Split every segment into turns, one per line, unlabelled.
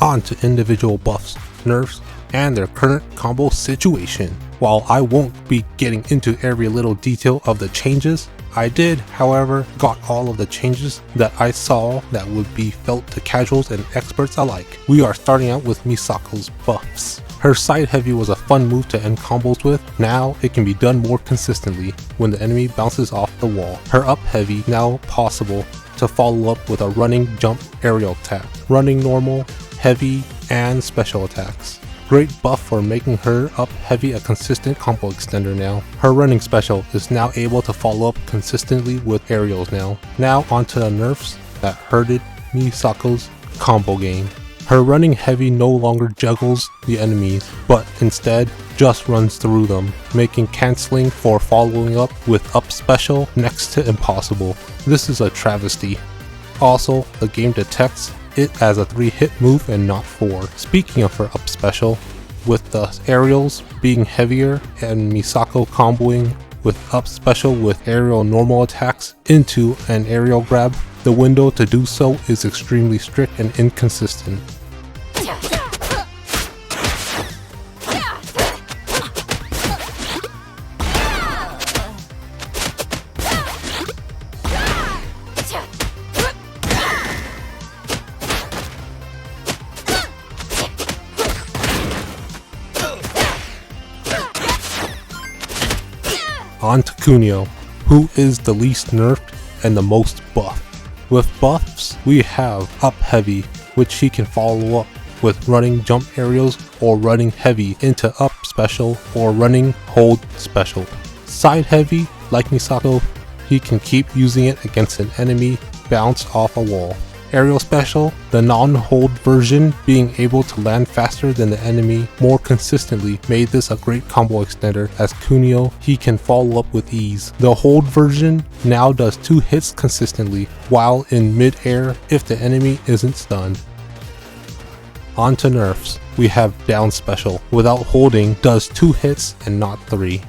On to individual buffs, nerfs, and their current combo situation. While I won't be getting into every little detail of the changes, I did, however, got all of the changes that I saw that would be felt to casuals and experts alike. We are starting out with Misako's Buffs. Her side heavy was a fun move to end combos with. Now it can be done more consistently when the enemy bounces off the wall. Her up heavy now possible to follow up with a running jump aerial attack, running normal, heavy, and special attacks. Great buff for making her up heavy a consistent combo extender now. Her running special is now able to follow up consistently with aerials now. Now onto the nerfs that hurted Misako's combo game. Her running heavy no longer juggles the enemies, but instead just runs through them, making canceling for following up with up special next to impossible. This is a travesty. Also, the game detects it as a 3-hit move and not 4. Speaking of her up special, with the aerials being heavier and Misako comboing with up special with aerial normal attacks into an aerial grab, the window to do so is extremely strict and inconsistent. On to Kunio, who is the least nerfed and the most buffed. With buffs, we have up heavy, which he can follow up with running jump aerials or running heavy into up special or running hold special. Side heavy, like Misako, he can keep using it against an enemy bounce off a wall. Aerial special, the non-hold version being able to land faster than the enemy more consistently made this a great combo extender. As Kunio, he can follow up with ease. The hold version now does 2 hits consistently while in mid-air if the enemy isn't stunned. On to nerfs, we have down special. Without holding, does 2 hits and not 3.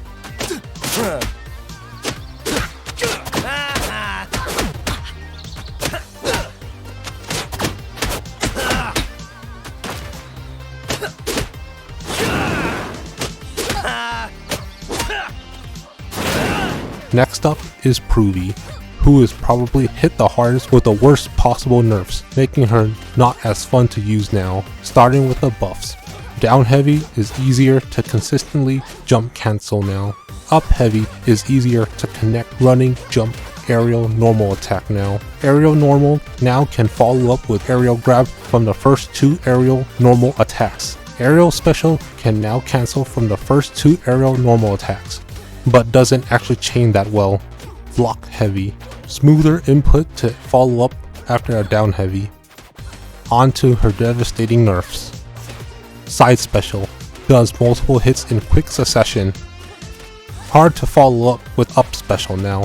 Next up is Provie, who is probably hit the hardest with the worst possible nerfs, making her not as fun to use now. Starting with the buffs. Down heavy is easier to consistently jump cancel now. Up heavy is easier to connect running, jump, aerial normal attack now. Aerial normal now can follow up with aerial grab from the first 2 aerial normal attacks. Aerial special can now cancel from the first 2 aerial normal attacks, but doesn't actually chain that well. Block heavy, smoother input to follow up after a down heavy. On to her devastating nerfs. Side special, does multiple hits in quick succession. Hard to follow up with up special now.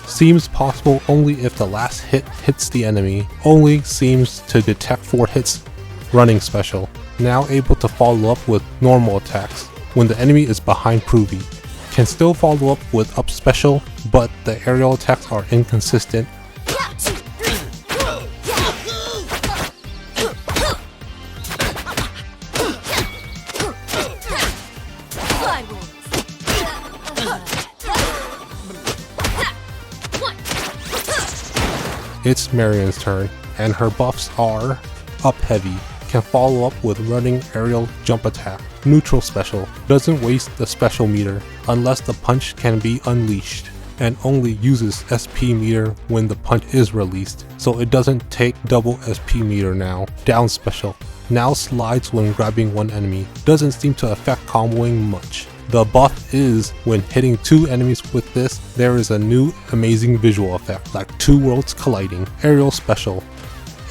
Seems possible only if the last hit hits the enemy. Only seems to detect 4 hits. Running special, now able to follow up with normal attacks when the enemy is behind Provie. Can still follow up with up special, but the aerial attacks are inconsistent. It's Marian's turn, and her buffs are up heavy, can follow up with running aerial jump attack. Neutral special, doesn't waste the special meter unless the punch can be unleashed, and only uses SP meter when the punch is released, so it doesn't take double SP meter now. Down special, now slides when grabbing one enemy, doesn't seem to affect comboing much. The buff is when hitting 2 enemies with this, there is a new amazing visual effect, like 2 worlds colliding. Aerial special,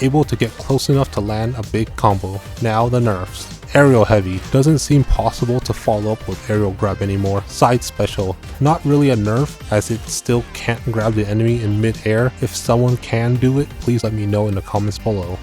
able to get close enough to land a big combo. Now the nerfs. Aerial heavy, doesn't seem possible to follow up with aerial grab anymore. Side special, not really a nerf as it still can't grab the enemy in mid-air. If someone can do it, please let me know in the comments below.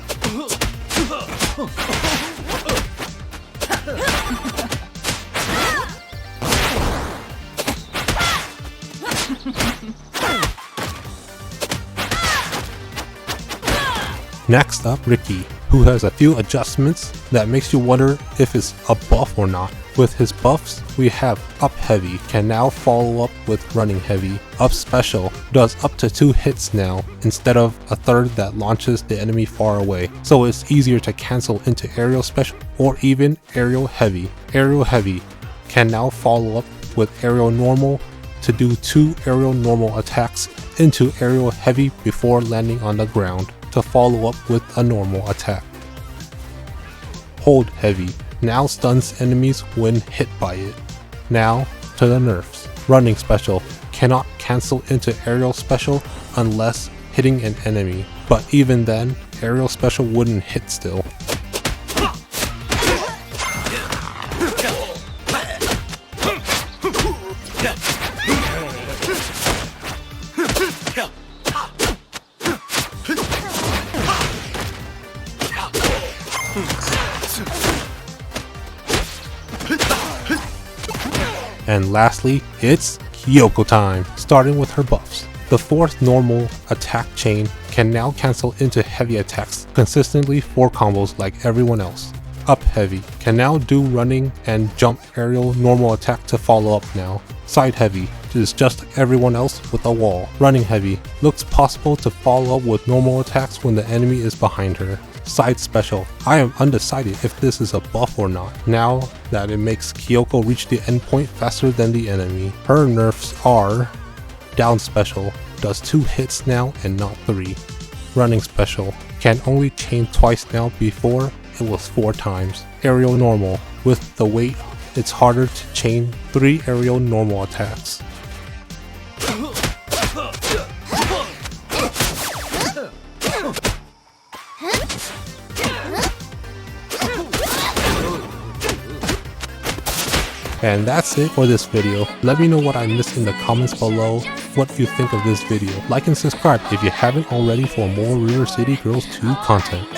Next up, Riki, who has a few adjustments that makes you wonder if it's a buff or not. With his buffs, we have Up Heavy, can now follow up with Running Heavy. Up Special does up to 2 hits now, instead of a third that launches the enemy far away, so it's easier to cancel into Aerial Special or even Aerial Heavy. Aerial Heavy can now follow up with Aerial Normal to do 2 Aerial Normal attacks into Aerial Heavy before landing on the ground to follow up with a normal attack. Hold Heavy now stuns enemies when hit by it. Now to the nerfs. Running Special cannot cancel into Aerial Special unless hitting an enemy, but even then, Aerial Special wouldn't hit still. And lastly, it's Kyoko time, starting with her buffs. The 4th normal attack chain can now cancel into heavy attacks consistently 4 combos like everyone else. Up Heavy can now do running and jump aerial normal attack to follow up now. Side Heavy is just like everyone else with a wall. Running Heavy looks possible to follow up with normal attacks when the enemy is behind her. Side Special, I am undecided if this is a buff or not, now that it makes Kyoko reach the endpoint faster than the enemy. Her nerfs are Down Special, does 2 hits now and not 3. Running Special, can only chain twice now, before it was 4 times. Aerial Normal, with the weight it's harder to chain 3 aerial normal attacks. And that's it for this video. Let me know what I missed in the comments below, what you think of this video. Like and subscribe if you haven't already for more River City Girls 2 content.